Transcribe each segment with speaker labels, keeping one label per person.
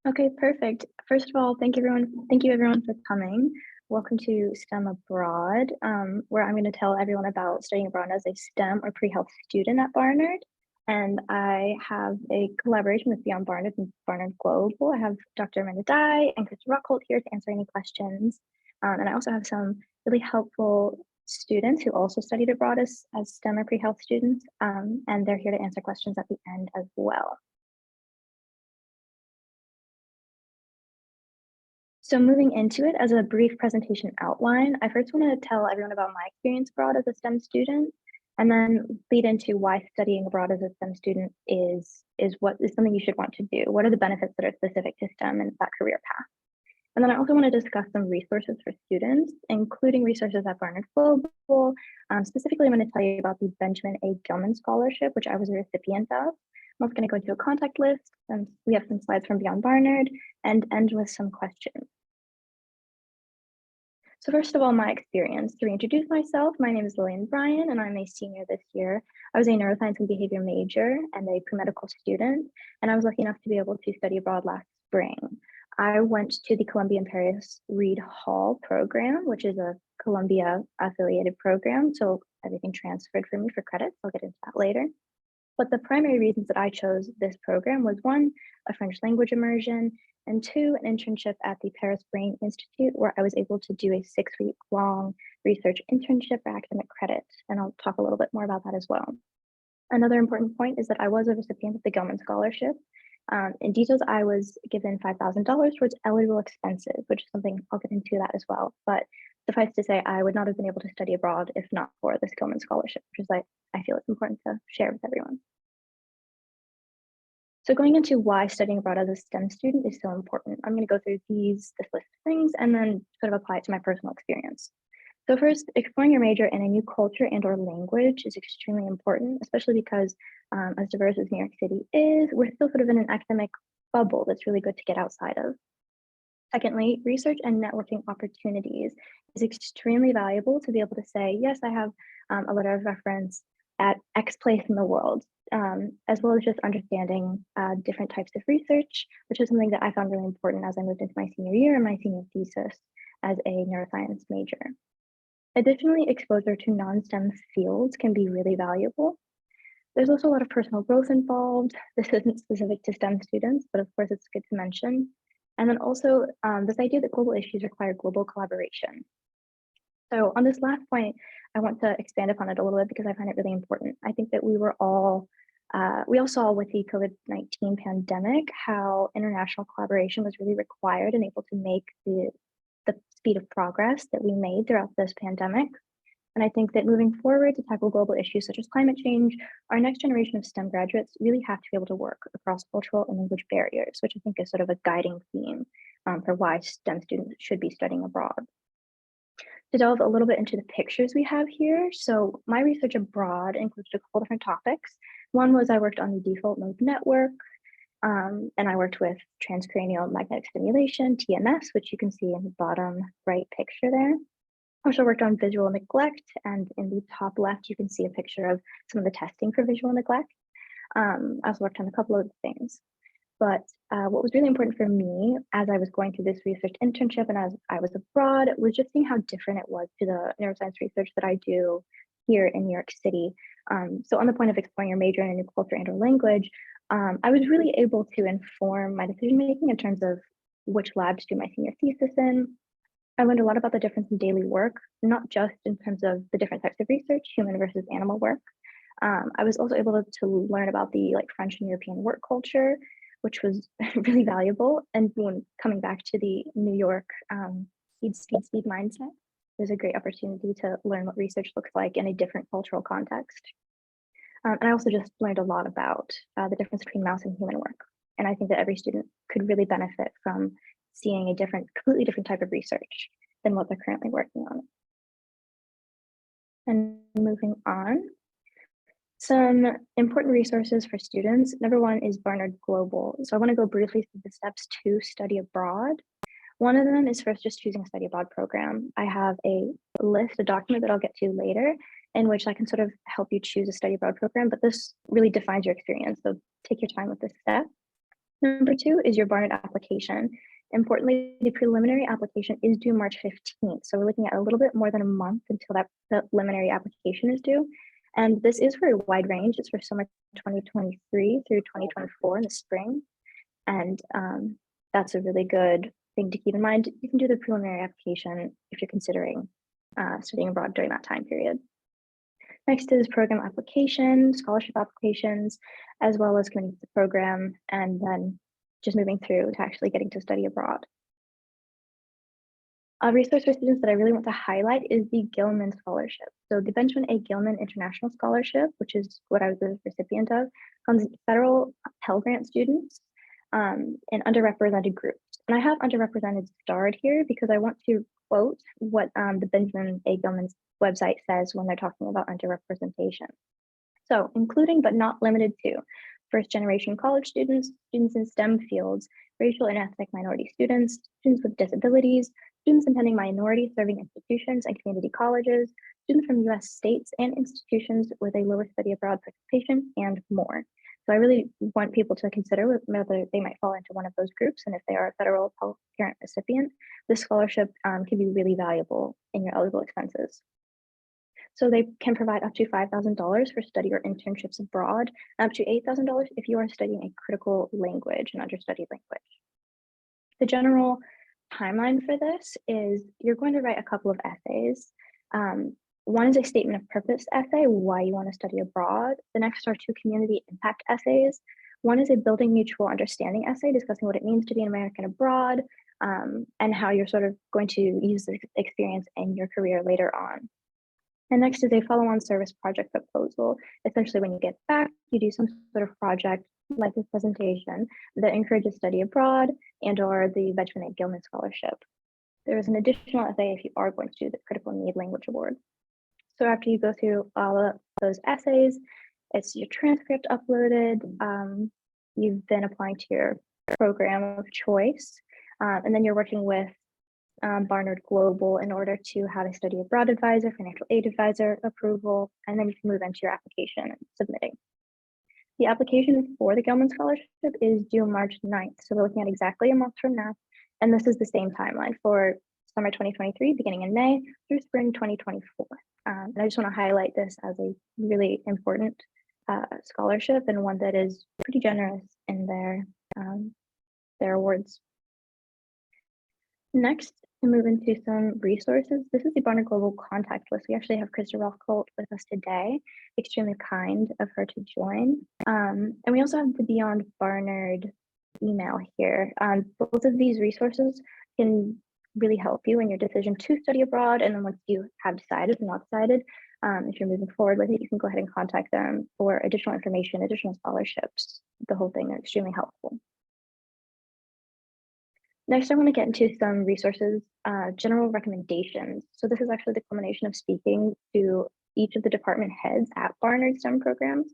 Speaker 1: Okay, perfect. First of all, thank you everyone for coming. Welcome to STEM Abroad, where I'm going to tell everyone about studying abroad as a STEM or pre-health student at Barnard. And I have a collaboration with Beyond Barnard and Barnard Global. I have Dr. Amanda Dye and Chris Rockholt here to answer any questions. And I also have some really helpful students who also studied abroad as STEM or pre-health students, and they're here to answer questions at the end as well. So moving into it, as a brief presentation outline, I first want to tell everyone about my experience abroad as a STEM student, and then lead into why studying abroad as a STEM student is what is something you should want to do. What are the benefits that are specific to STEM and that career path? And then I also want to discuss some resources for students, including resources at Barnard Global. Specifically, I'm going to tell you about the Benjamin A. Gilman Scholarship, which I was a recipient of. I'm also going to go into a contact list, and we have some slides from Beyond Barnard, and end with some questions. So first of all, my experience. To reintroduce myself, my name is Lillian Bryan, and I'm a senior this year. I was a neuroscience and behavior major and a pre-medical student, and I was lucky enough to be able to study abroad last spring. I went to the Columbia and Paris Reed Hall program, which is a Columbia affiliated program. So everything transferred for me for credits. I'll get into that later. But the primary reasons that I chose this program was one, a French language immersion, and two, an internship at the Paris Brain Institute, where I was able to do a 6-week long research internship for academic credit. And I'll talk a little bit more about that as well. Another important point is that I was a recipient of the Gilman Scholarship. In details, I was given $5,000 towards eligible expenses, which is something I'll get into that as well. But suffice to say, I would not have been able to study abroad if not for this Gilman Scholarship, which is I feel it's important to share with everyone. So going into why studying abroad as a STEM student is so important, I'm going to go through this list of things and then sort of apply it to my personal experience. So first, exploring your major in a new culture and or language is extremely important, especially because as diverse as New York City is, we're still sort of in an academic bubble that's really good to get outside of. Secondly, research and networking opportunities is extremely valuable to be able to say, yes, I have a letter of reference at X place in the world, as well as just understanding different types of research, which is something that I found really important as I moved into my senior year and my senior thesis as a neuroscience major. Additionally, exposure to non-STEM fields can be really valuable. There's also a lot of personal growth involved. This isn't specific to STEM students, but of course it's good to mention. And then also this idea that global issues require global collaboration. So on this last point, I want to expand upon it a little bit because I find it really important. I think that we all saw with the COVID-19 pandemic how international collaboration was really required and able to make the speed of progress that we made throughout this pandemic. And I think that moving forward to tackle global issues such as climate change, our next generation of STEM graduates really have to be able to work across cultural and language barriers, which I think is sort of a guiding theme for why STEM students should be studying abroad. To delve a little bit into the pictures we have here, so my research abroad included a couple different topics. One was I worked on the default mode network, and I worked with transcranial magnetic stimulation, TMS, which you can see in the bottom right picture there. I also worked on visual neglect, and in the top left, you can see a picture of some of the testing for visual neglect. I also worked on a couple of things. But what was really important for me as I was going through this research internship and as I was abroad was just seeing how different it was to the neuroscience research that I do here in New York City. So on the point of exploring your major in a new culture and or language, I was really able to inform my decision making in terms of which lab to do my senior thesis in. I learned a lot about the difference in daily work, not just in terms of the different types of research, human versus animal work. I was also able to learn about the French and European work culture, which was really valuable. And when coming back to the New York speed mindset, it was a great opportunity to learn what research looks like in a different cultural context. And I also just learned a lot about the difference between mouse and human work. And I think that every student could really benefit from seeing a completely different type of research than what they're currently working on. And moving on, some important resources for students. Number one is Barnard Global. So I want to go briefly through the steps to study abroad. One of them is first just choosing a study abroad program. I have a document that I'll get to later, in which I can sort of help you choose a study abroad program, but this really defines your experience. So take your time with this step. Number 2 is your Barnard application. Importantly, the preliminary application is due March 15th. So we're looking at a little bit more than a month until that preliminary application is due. And this is for a wide range. It's for summer 2023 through 2024 in the spring. And that's a really good thing to keep in mind. You can do the preliminary application if you're considering studying abroad during that time period. Next is program applications, scholarship applications, as well as committing to the program, and then just moving through to actually getting to study abroad. A resource for students that I really want to highlight is the Gilman Scholarship. So the Benjamin A. Gilman International Scholarship, which is what I was the recipient of, funds federal Pell Grant students in underrepresented groups. And I have underrepresented starred here because I want to quote what the Benjamin A. Gilman's website says when they're talking about underrepresentation. So including but not limited to first-generation college students, students in STEM fields, racial and ethnic minority students, students with disabilities, students attending minority serving institutions and community colleges, students from US states and institutions with a lower study abroad participation, and more. So I really want people to consider whether they might fall into one of those groups, and if they are a federal Pell Grant recipient, this scholarship can be really valuable in your eligible expenses. So they can provide up to $5,000 for study or internships abroad, and up to $8,000 if you are studying a critical language, an understudied language. The general timeline for this is you're going to write a couple of essays. One is a statement of purpose essay, why you want to study abroad. The next are 2 community impact essays. One is a building mutual understanding essay discussing what it means to be an American abroad and how you're sort of going to use this experience in your career later on. And next is a follow-on service project proposal. Essentially, when you get back, you do some sort of project like this presentation that encourages study abroad and or the Benjamin A. Gilman Scholarship. There is an additional essay if you are going to do the Critical Need Language Award. So after you go through all of those essays, it's your transcript uploaded, you've been applying to your program of choice, and then you're working with Barnard Global in order to have a study abroad advisor, financial aid advisor approval, and then you can move into your application and submitting. The application for the Gilman Scholarship is due March 9th. So we're looking at exactly a month from now. And this is the same timeline for summer 2023, beginning in May through spring 2024. And I just want to highlight this as a really important scholarship and one that is pretty generous in their awards. Next, to move into some resources, this is the Barnard Global contact list. We actually have Krista Rothkolt with us today. Extremely kind of her to join. And we also have the Beyond Barnard email here. Both of these resources can really help you in your decision to study abroad. And then once you have decided or not decided, if you're moving forward with it, you can go ahead and contact them for additional information, additional scholarships. The whole thing is extremely helpful. Next, I want to get into some resources, general recommendations. So this is actually the culmination of speaking to each of the department heads at Barnard STEM programs.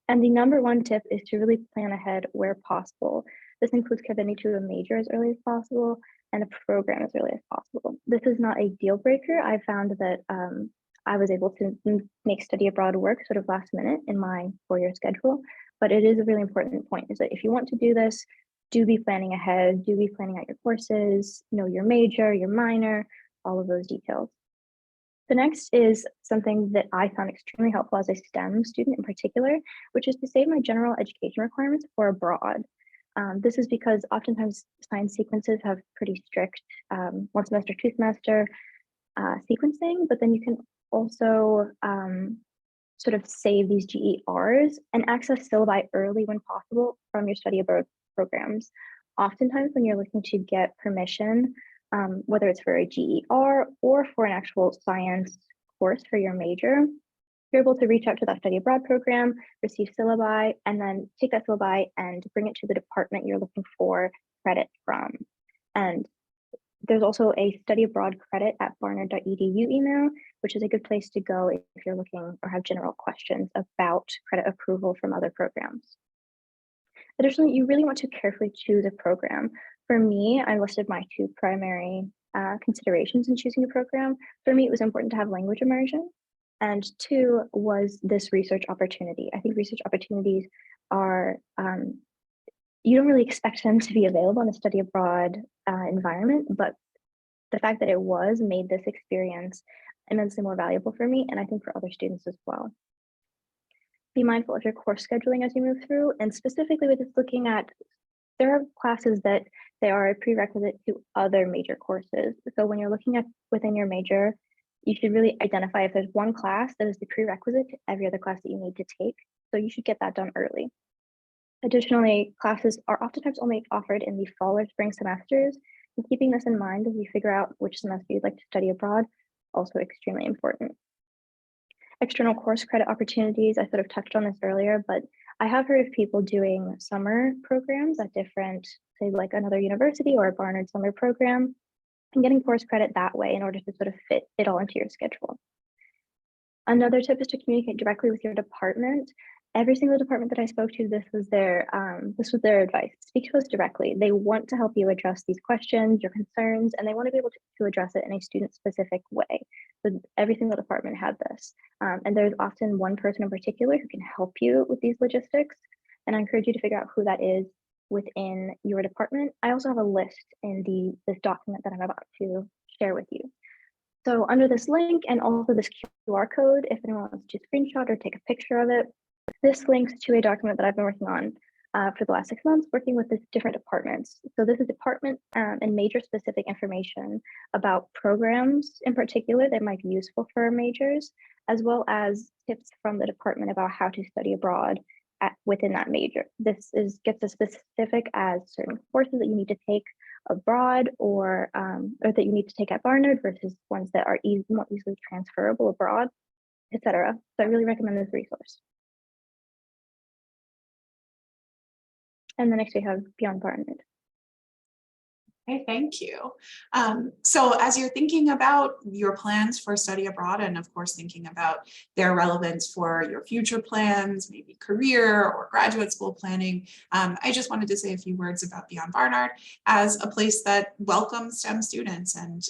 Speaker 1: And the number one tip is to really plan ahead where possible. This includes committing to a major as early as possible and a program as early as possible. This is not a deal breaker. I found that I was able to make study abroad work sort of last minute in my 4-year schedule, but it is a really important point is that if you want to do this, do be planning ahead, do be planning out your courses, know your major, your minor, all of those details. The next is something that I found extremely helpful as a STEM student in particular, which is to save my general education requirements for abroad. This is because oftentimes science sequences have pretty strict 1 semester, 2 semester sequencing, but then you can also sort of save these GERs and access syllabi early when possible from your study abroad programs. Oftentimes when you're looking to get permission, whether it's for a GER or for an actual science course for your major, you're able to reach out to that study abroad program, receive syllabi, and then take that syllabi and bring it to the department you're looking for credit from. And there's also a study abroad credit at barnard.edu email, which is a good place to go if you're looking or have general questions about credit approval from other programs. Additionally, you really want to carefully choose a program. For me, I listed my 2 primary considerations in choosing a program. For me, it was important to have language immersion, and 2 was this research opportunity. I think research opportunities are you don't really expect them to be available in a study abroad environment, but the fact that it was made this experience immensely more valuable for me, and I think for other students as well. Be mindful of your course scheduling as you move through, and specifically with this looking at, there are classes that they are a prerequisite to other major courses. So when you're looking at within your major, you should really identify if there's one class that is the prerequisite to every other class that you need to take. So you should get that done early. Additionally, classes are oftentimes only offered in the fall or spring semesters, and keeping this in mind as you figure out which semester you'd like to study abroad, also extremely important. External course credit opportunities, I sort of touched on this earlier, but I have heard of people doing summer programs at different, say like another university or a Barnard summer program, and getting course credit that way in order to sort of fit it all into your schedule. Another tip is to communicate directly with your department. Every single department that I spoke to, this was their advice. Speak to us directly. They want to help you address these questions, your concerns, and they want to be able to address it in a student-specific way. So every single department had this. And there's often one person in particular who can help you with these logistics. And I encourage you to figure out who that is within your department. I also have a list in this document that I'm about to share with you. So under this link and also this QR code, if anyone wants to screenshot or take a picture of it, this links to a document that I've been working on for the last 6 months, working with the different departments. So this is department and major specific information about programs in particular that might be useful for majors, as well as tips from the department about how to study abroad within that major. This gets as specific as certain courses that you need to take abroad or that you need to take at Barnard versus ones that are more easily transferable abroad, etc. So I really recommend this resource. And the next we have Beyond Barnard.
Speaker 2: Okay, thank you. So as you're thinking about your plans for study abroad, and of course thinking about their relevance for your future plans, maybe career or graduate school planning, I just wanted to say a few words about Beyond Barnard as a place that welcomes STEM students and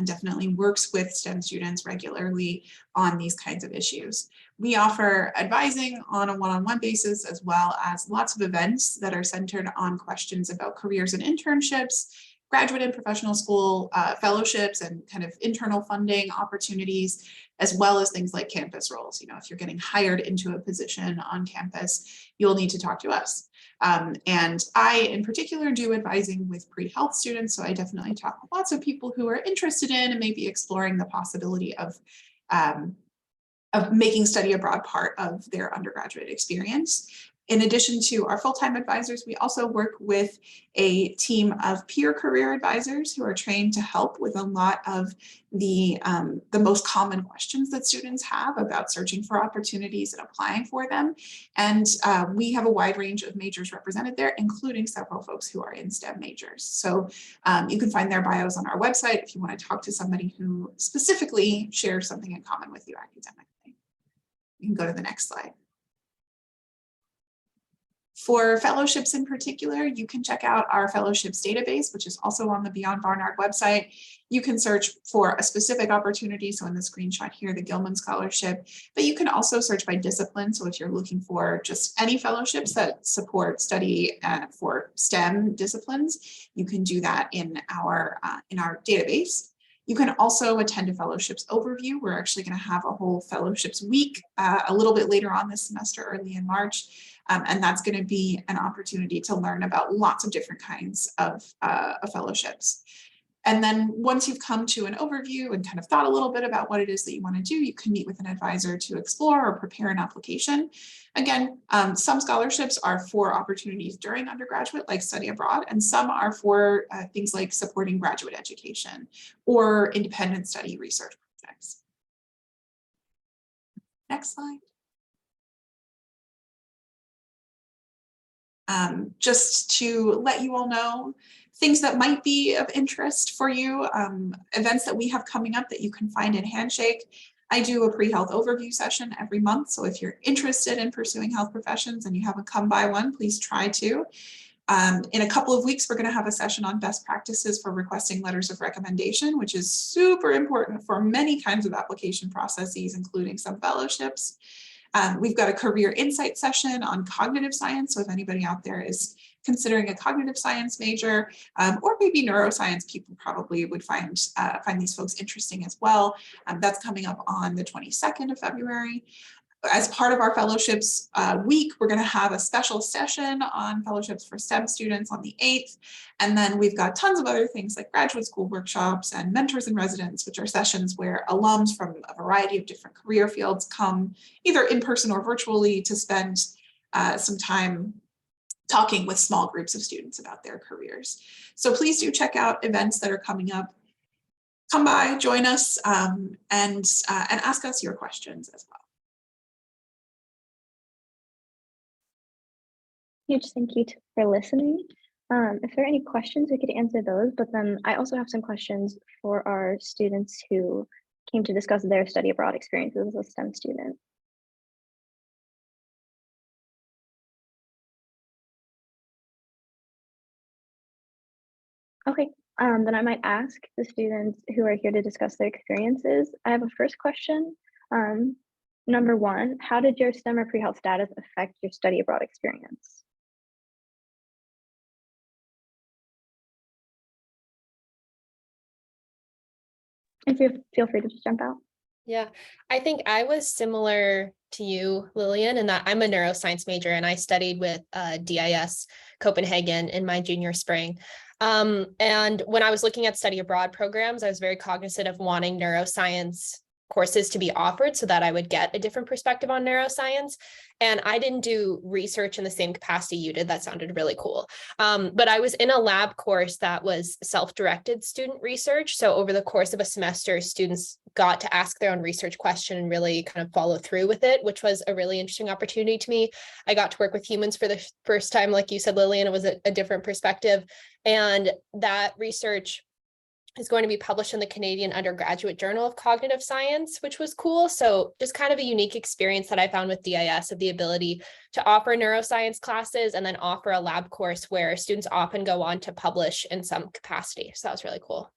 Speaker 2: definitely works with STEM students regularly on these kinds of issues. We offer advising on a one-on-one basis, as well as lots of events that are centered on questions about careers and internships, graduate and professional school fellowships and kind of internal funding opportunities, as well as things like campus roles. You know, if you're getting hired into a position on campus, you'll need to talk to us. And I, in particular, do advising with pre-health students. So I definitely talk with lots of people who are interested in and maybe exploring the possibility of making study abroad part of their undergraduate experience. In addition to our full-time advisors, we also work with a team of peer career advisors who are trained to help with a lot of the most common questions that students have about searching for opportunities and applying for them. And we have a wide range of majors represented there, including several folks who are in STEM majors. So you can find their bios on our website if you want to talk to somebody who specifically shares something in common with you academically. You can go to the next slide. For fellowships in particular, you can check out our fellowships database, which is also on the Beyond Barnard website. You can search for a specific opportunity. So in the screenshot here, the Gilman Scholarship, but you can also search by discipline. So if you're looking for just any fellowships that support study for STEM disciplines, you can do that in our database. You can also attend a fellowships overview. We're actually going to have a whole fellowships week a little bit later on this semester, early in March. And that's going to be an opportunity to learn about lots of different kinds of fellowships. And then once you've come to an overview and kind of thought a little bit about what it is that you want to do, you can meet with an advisor to explore or prepare an application. Again, some scholarships are for opportunities during undergraduate, like study abroad, and some are for things like supporting graduate education or independent study research projects. Next slide. Just to let you all know things that might be of interest for you, events that we have coming up that you can find in Handshake. I do a pre-health overview session every month. So if you're interested in pursuing health professions and you haven't come by one, please try to. In a couple of weeks, we're going to have a session on best practices for requesting letters of recommendation, which is super important for many kinds of application processes, including some fellowships. We've got a career insight session on cognitive science. So if anybody out there is considering a cognitive science major, or maybe neuroscience, people probably would find these folks interesting as well. That's coming up on the 22nd of February. As part of our fellowships week, we're going to have a special session on fellowships for STEM students on the 8th. And then we've got tons of other things like graduate school workshops and mentors in residence, which are sessions where alums from a variety of different career fields come either in person or virtually to spend some time talking with small groups of students about their careers. So please do check out events that are coming up. Come by, join us, and ask us your questions as well.
Speaker 1: Huge thank you for listening. If there are any questions, we could answer those, but then I also have some questions for our students who came to discuss their study abroad experiences as a STEM student. Okay, then I might ask the students who are here to discuss their experiences. I have a first question. Number one, how did your STEM or pre-health status affect your study abroad experience? And feel free to just jump out.
Speaker 3: Yeah, I think I was similar to you, Lillian, in that I'm a neuroscience major and I studied with DIS Copenhagen in my junior spring. And when I was looking at study abroad programs, I was very cognizant of wanting neuroscience courses to be offered so that I would get a different perspective on neuroscience. And I didn't do research in the same capacity you did. That sounded really cool. But I was in a lab course that was self-directed student research. So over the course of a semester, students got to ask their own research question and really kind of follow through with it, which was a really interesting opportunity to me. I got to work with humans for the first time. Like you said, Lillian, it was a different perspective. And that research is going to be published in the Canadian Undergraduate Journal of Cognitive Science, which was cool. So just kind of a unique experience that I found with DIS of the ability to offer neuroscience classes and then offer a lab course where students often go on to publish in some capacity. So that was really cool.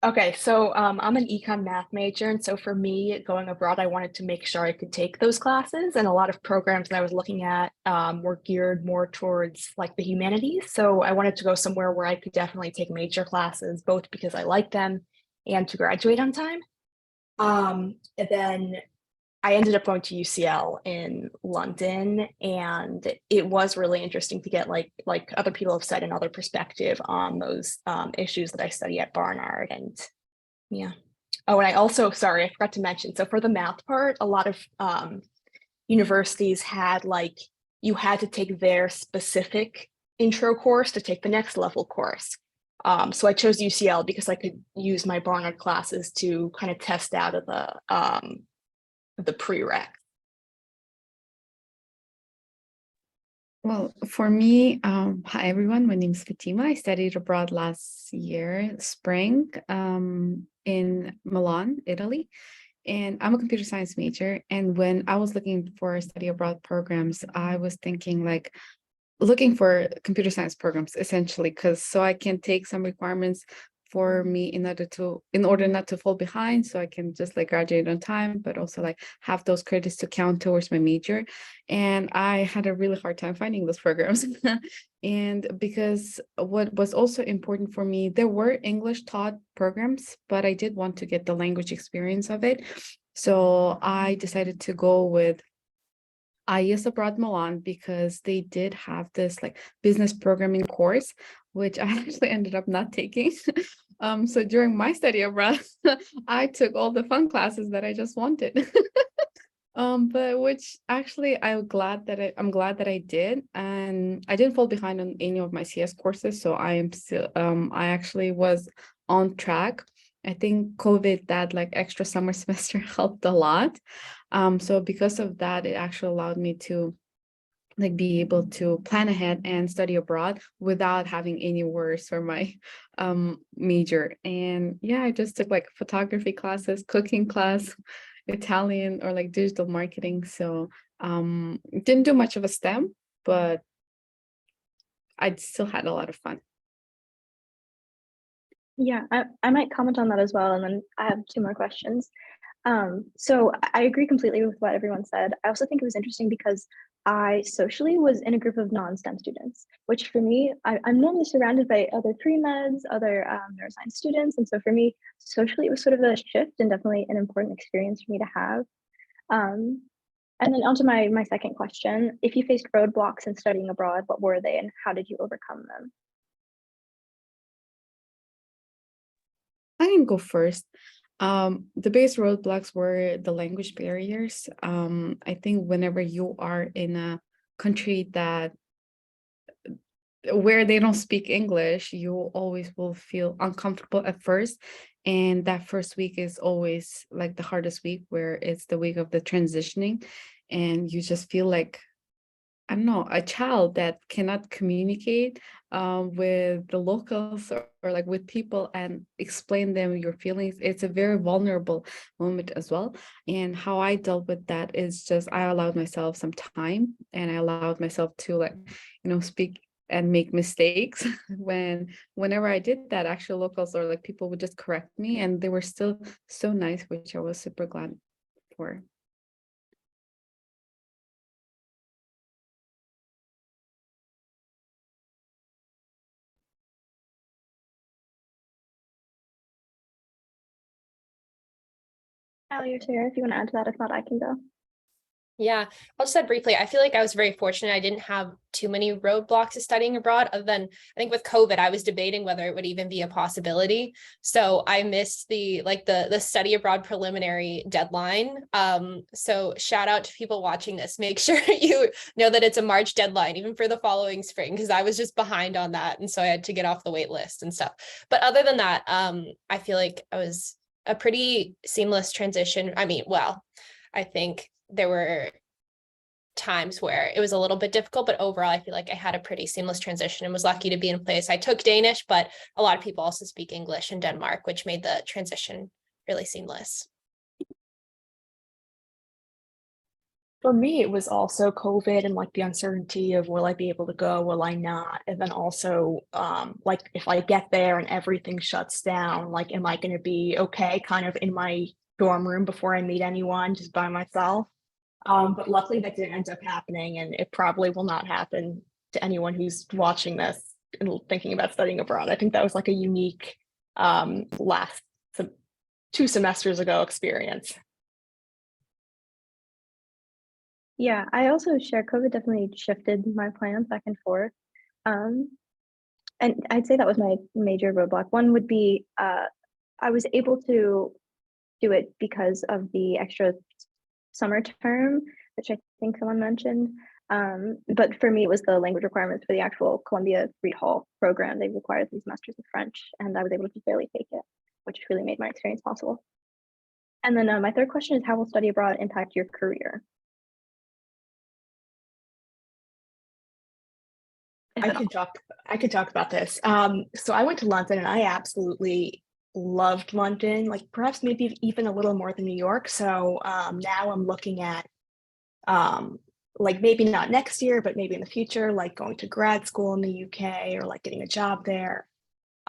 Speaker 4: Okay, so I'm an econ math major, and so for me, going abroad, I wanted to make sure I could take those classes, and a lot of programs that I was looking at were geared more towards like the humanities. So I wanted to go somewhere where I could definitely take major classes, both because I like them and to graduate on time. And then I ended up going to UCL in London, and it was really interesting to get like other people have said another perspective on those issues that I study at Barnard. And yeah. Oh, and I also, sorry, I forgot to mention. So for the math part, a lot of universities had like you had to take their specific intro course to take the next level course. So I chose UCL because I could use my Barnard classes to kind of test out of the prereq.
Speaker 5: Well, for me, hi everyone, my name is Fatima. I studied abroad last year, spring, in Milan, Italy, and I'm a computer science major. And when I was looking for study abroad programs, I was thinking like looking for computer science programs essentially, because so I can take some requirements for me in order not to fall behind, so I can just like graduate on time, but also like have those credits to count towards my major. And I had a really hard time finding those programs. And because what was also important for me, there were English taught programs, but I did want to get the language experience of it. So I decided to go with IES Abroad Milan because they did have this like business programming course, which I actually ended up not taking. So during my study abroad, I took all the fun classes that I just wanted. But which actually I'm glad that I did, and I didn't fall behind on any of my CS courses. So I am still I actually was on track. I think COVID, that like extra summer semester helped a lot. So because of that, it actually allowed me to like be able to plan ahead and study abroad without having any worries for my major. And yeah, I just took like photography classes, cooking class, Italian, or like digital marketing. So didn't do much of a STEM, but I still had a lot of fun.
Speaker 1: Yeah, I might comment on that as well, and then I have two more questions. So I agree completely with what everyone said. I also think it was interesting because I socially was in a group of non-STEM students, which for me, I'm normally surrounded by other pre-meds, other neuroscience students. And so for me, socially, it was sort of a shift and definitely an important experience for me to have. Um, and then onto my second question, if you faced roadblocks in studying abroad, what were they and how did you overcome them?
Speaker 5: I can go first. The biggest roadblocks were the language barriers. I think whenever you are in a country that where they don't speak English, you always will feel uncomfortable at first. And that first week is always like the hardest week, where it's the week of the transitioning. And you just feel like, I don't know, a child that cannot communicate with the locals, or like with people and explain them your feelings. It's a very vulnerable moment as well. And how I dealt with that is just I allowed myself some time, and I allowed myself to, like, speak and make mistakes. Whenever I did that, actual locals or like people would just correct me, and they were still so nice, which I was super glad for.
Speaker 1: Allie or Sarah, if you want to add to that, if not, I can go.
Speaker 3: Yeah, I'll just add briefly. I feel like I was very fortunate. I didn't have too many roadblocks to studying abroad, other than I think with COVID, I was debating whether it would even be a possibility. So I missed the study abroad preliminary deadline. So shout out to people watching this. Make sure you know that it's a March deadline, even for the following spring, because I was just behind on that. And so I had to get off the wait list and stuff. But other than that, I feel like I was a pretty seamless transition. I mean, well, I think there were times where it was a little bit difficult, but overall, I feel like I had a pretty seamless transition and was lucky to be in a place. I took Danish, but a lot of people also speak English in Denmark, which made the transition really seamless.
Speaker 4: For me, it was also COVID and like the uncertainty of will I be able to go, will I not? And then also like if I get there and everything shuts down, like am I going to be okay kind of in my dorm room before I meet anyone just by myself? But luckily that didn't end up happening, and it probably will not happen to anyone who's watching this and thinking about studying abroad. I think that was like a unique last 2 semesters ago experience.
Speaker 1: Yeah, I also share COVID definitely shifted my plans back and forth. Um, and I'd say that was my major roadblock. One would be I was able to do it because of the extra summer term, which I think someone mentioned. But for me, it was the language requirements for the actual Columbia Reed Hall program. They required 3 semesters of French, and I was able to barely take it, which really made my experience possible. And then my third question is, how will study abroad impact your career?
Speaker 4: I could talk about this. So I went to London and I absolutely loved London, like perhaps maybe even a little more than New York. So now I'm looking at like maybe not next year, but maybe in the future, like going to grad school in the UK or like getting a job there.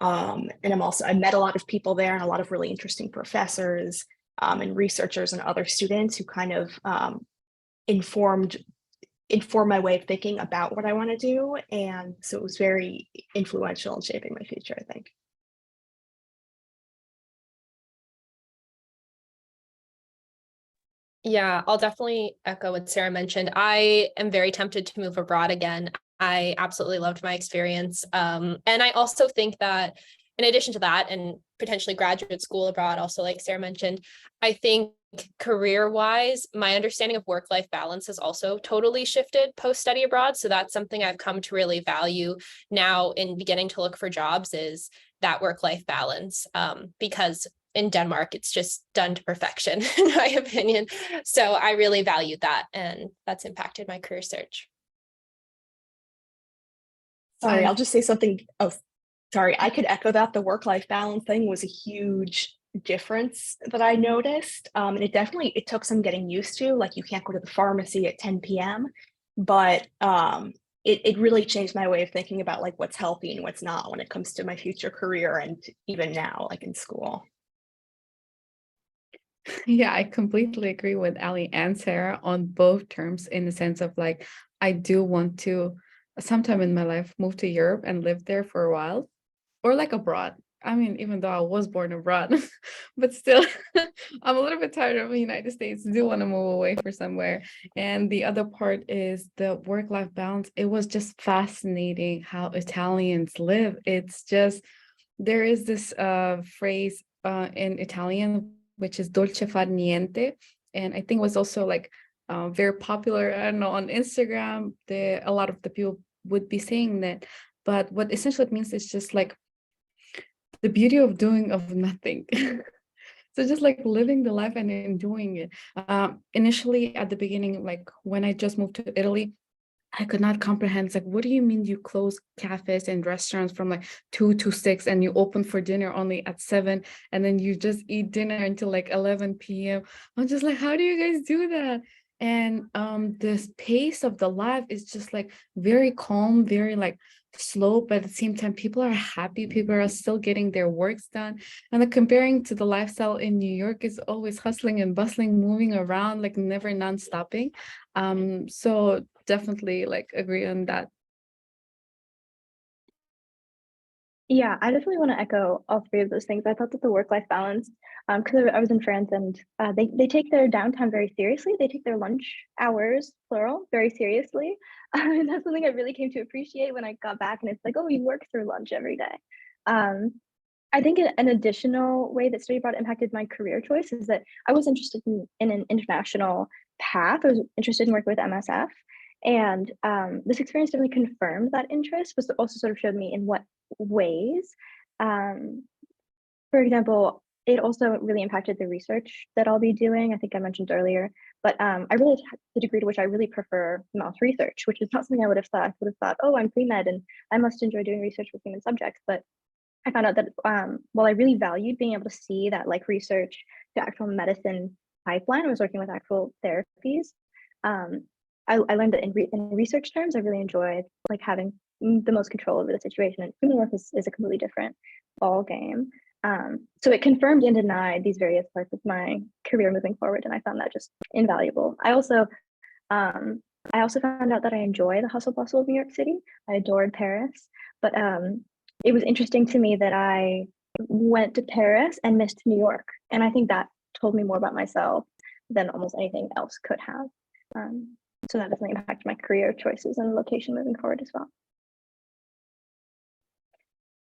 Speaker 4: And I met a lot of people there and a lot of really interesting professors and researchers and other students who kind of inform my way of thinking about what I want to do. And so it was very influential in shaping my future, I think.
Speaker 3: Yeah, I'll definitely echo what Sarah mentioned. I am very tempted to move abroad again. I absolutely loved my experience. And I also think that in addition to that, and potentially graduate school abroad, also like Sarah mentioned, I think career-wise, my understanding of work-life balance has also totally shifted post-study abroad. So that's something I've come to really value now in beginning to look for jobs, is that work-life balance, because in Denmark, it's just done to perfection, in my opinion. So I really valued that, and that's impacted my career search.
Speaker 4: Sorry, I'll just say something. Oh, sorry. I could echo that. The work-life balance thing was a huge difference that I noticed. And it took some getting used to. Like you can't go to the pharmacy at 10 p.m. But it really changed my way of thinking about like what's healthy and what's not when it comes to my future career and even now, like in school.
Speaker 5: Yeah, I completely agree with Ali and Sarah on both terms, in the sense of like, I do want to sometime in my life move to Europe and live there for a while, or like abroad. I mean, even though I was born abroad, but still, I'm a little bit tired of the United States. Do want to move away for somewhere. And the other part is the work-life balance. It was just fascinating how Italians live. It's just, there is this phrase in Italian, which is dolce far niente. And I think it was also like very popular, I don't know, on Instagram. A lot of the people would be saying that. But what essentially it means is just like the beauty of doing of nothing. So just like living the life and enjoying it. Initially at the beginning, like when I just moved to Italy, I could not comprehend. It's like, what do you mean you close cafes and restaurants from like 2 to 6 and you open for dinner only at 7 and then you just eat dinner until like 11 p.m. I'm just like, how do you guys do that? And this pace of the life is just like very calm, very like slow, but at the same time, people are happy, people are still getting their works done. And then comparing to the lifestyle in New York is always hustling and bustling, moving around, like never non-stopping. So definitely like agree on that.
Speaker 1: Yeah, I definitely want to echo all three of those things. I thought that the work-life balance, because I was in France and they take their downtime very seriously. They take their lunch hours, plural, very seriously. And that's something I really came to appreciate when I got back. And it's like, oh, you work through lunch every day. I think an additional way that study abroad impacted my career choice is that I was interested in an international path. I was interested in working with MSF. And this experience definitely confirmed that interest, but also sort of showed me in what ways. For example, it also really impacted the research that I'll be doing. I think I mentioned earlier, but I really, the degree to which I really prefer mouse research, which is not something I would have thought. I would have thought, oh, I'm pre-med and I must enjoy doing research with human subjects. But I found out that while I really valued being able to see that like research to actual medicine pipeline, I was working with actual therapies. I learned that in research terms, I really enjoyed like having the most control over the situation. And human work is a completely different ball game. So it confirmed and denied these various parts of my career moving forward, and I found that just invaluable. I also found out that I enjoy the hustle bustle of New York City. I adored Paris, but it was interesting to me that I went to Paris and missed New York, and I think that told me more about myself than almost anything else could have. So that definitely impacted my career choices and location moving forward as well.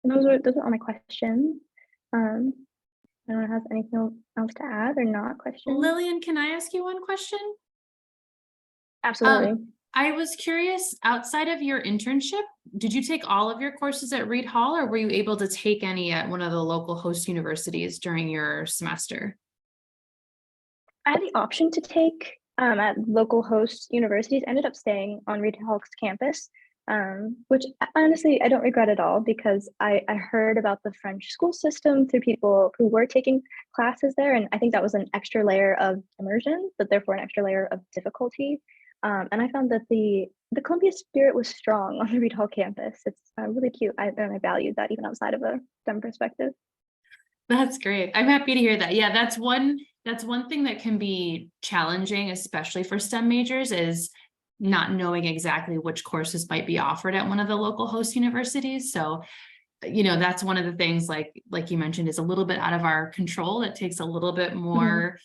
Speaker 1: And those are all my questions. Anyone has anything else to add or not? Questions?
Speaker 6: Lillian, can I ask you one question?
Speaker 1: Absolutely.
Speaker 6: I was curious, outside of your internship, did you take all of your courses at Reed Hall, or were you able to take any at one of the local host universities during your semester?
Speaker 1: I had the option to take at local host universities. Ended up staying on Reed Hall's campus, which honestly I don't regret at all, because I heard about the French school system through people who were taking classes there, and I think that was an extra layer of immersion, but therefore an extra layer of difficulty. And I found that the Columbia spirit was strong on the Reed Hall campus. It's really cute. I valued that even outside of a STEM perspective.
Speaker 6: That's great. I'm happy to hear that. Yeah, that's one thing that can be challenging, especially for STEM majors, is not knowing exactly which courses might be offered at one of the local host universities. So, you know, that's one of the things, like you mentioned, is a little bit out of our control. It takes a little bit more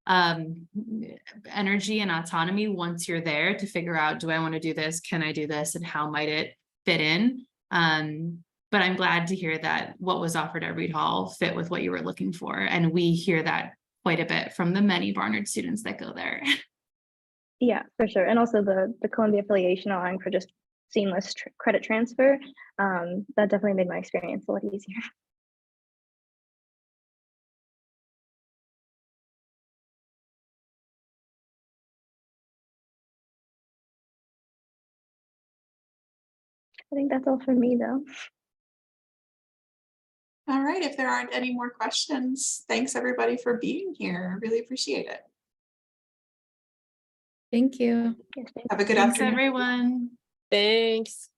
Speaker 6: energy and autonomy once you're there to figure out, do I want to do this? Can I do this? And how might it fit in? But I'm glad to hear that what was offered at Reed Hall fit with what you were looking for. And we hear that quite a bit from the many Barnard students that go there.
Speaker 1: Yeah, for sure. And also the Columbia affiliation allowing for just seamless credit transfer. That definitely made my experience a lot easier. I think that's all for me though.
Speaker 2: All right, if there aren't any more questions, thanks everybody for being here. I really appreciate it.
Speaker 5: Thank you.
Speaker 1: Yes,
Speaker 2: Have a good
Speaker 6: Thanks,
Speaker 2: afternoon.
Speaker 6: everyone.
Speaker 3: Thanks.